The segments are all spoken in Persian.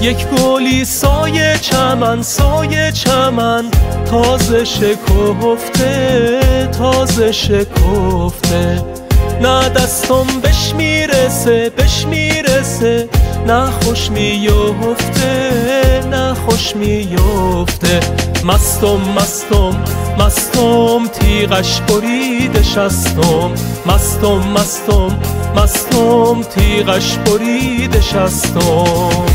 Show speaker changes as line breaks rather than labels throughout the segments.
یک گلی سایه چمن سایه چمن تازه شکفته تازه شکفته نه دستم بهش میرسه بهش میرسه نه خوش میفته نه خوش میفته مستم مستم مستم تیغش بریده شستم مستم مستم مستم تیغش بریده شستم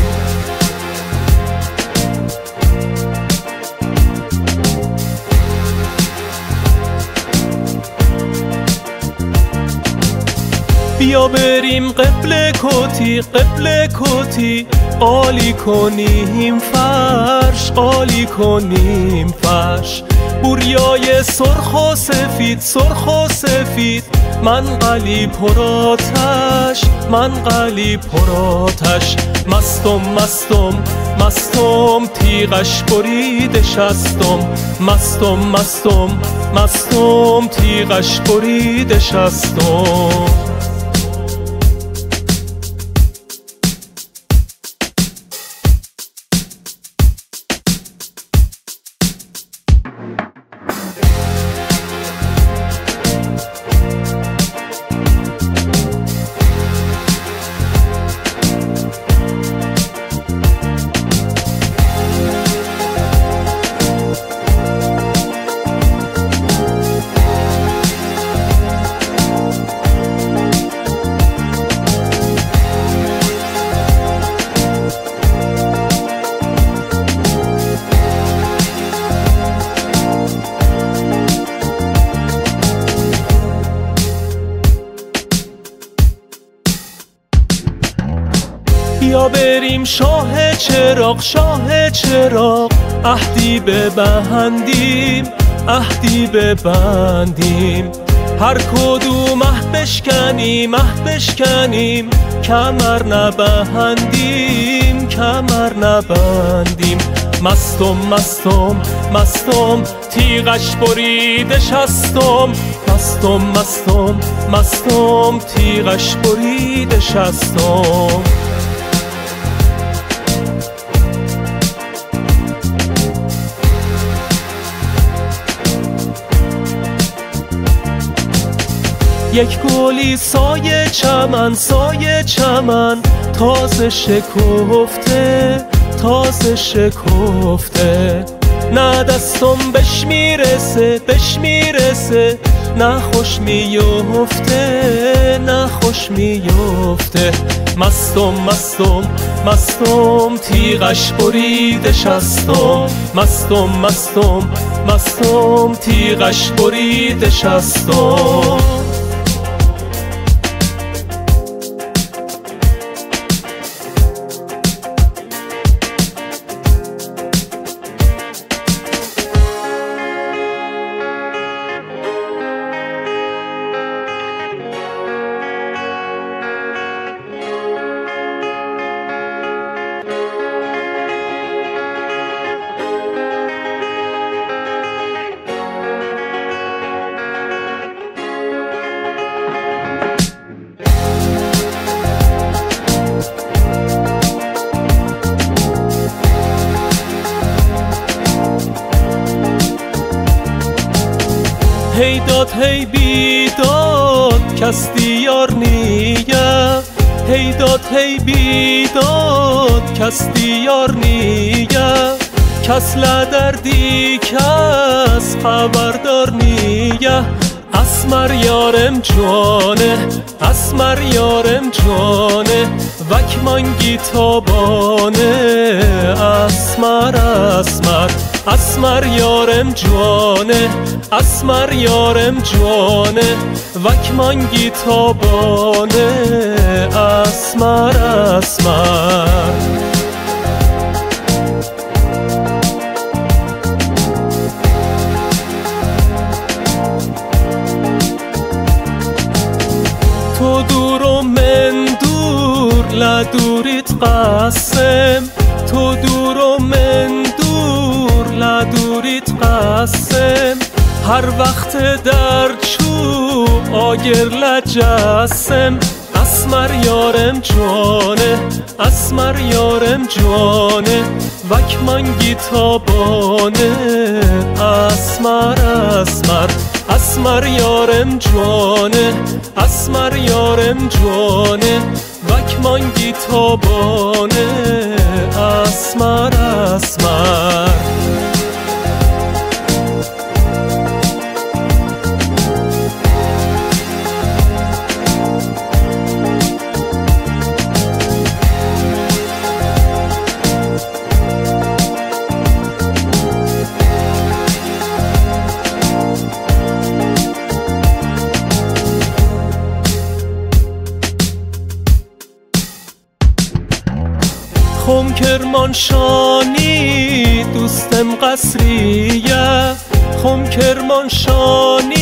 بیا بریم قبله کتی قبله کتی قالی کنیم فرش قالی کنیم فرش بوریای سرخ و سفید سرخ و سفید من قلی پراتش من قلی پراتش مستم مستم مستم تیغش بریده شستم مستم مستم مستم تیغش بریده شستم بیا بریم شاه چراغ شاه چراغ عهدی ببندیم عهدی ببندیم هر کدوم عهد بشکنیم عهد بشکنیم کمر نبندیم کمر نبندیم مستم مستم مستم تیغش بریده شستم مستم مستم مستم تیغش بریده شستم یک گلی سایه چمن سایه چمن تازه شکفته تازه شکفته نه دستم بهش میرسه بهش میرسه نه خوش میفته نه خوش میفته مستم مستم مستم تیغش بریده شستم مستم مستم مستم تیغش بریده شستم هی داد هی بیداد کس دیار نیه هی داد هی بیداد کس دیار نیه کس لدردی کس خبردار نیه اسمر یارم جانه اسمر یارم جانه وکمانگی تابانه اسمر اسمر اسمر یارم جانه اسمر یارم جانه وکمانگی تابانه اسمر اسمر تو دور و من دور لدوریت قسم تو دور و من دور لدوریت قسم هر وقت در چوب آگر لجسم اسمر یارم جانه اسمر یارم جانه وک منگی تابانه اسمر اسمر اسمر یارم جانه اسمر یارم جانه وک منگی تابانه اسمر اسمر خم کرمانشانی دوستم قصریه خم کرمانشانی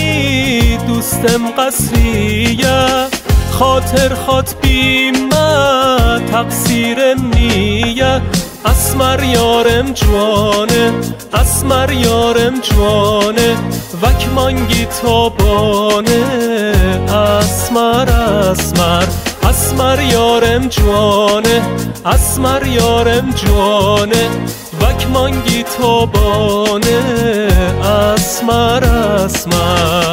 دوستم قصریه خاطر خات بیمه تقصیرم نیه اسمر یارم جوانه اسمر یارم جوانه وک منگی تابانه اسمر اسمر اسمر یارم جوانه اسمر یارم جوانه وک منگی تابانه اسمر اسمر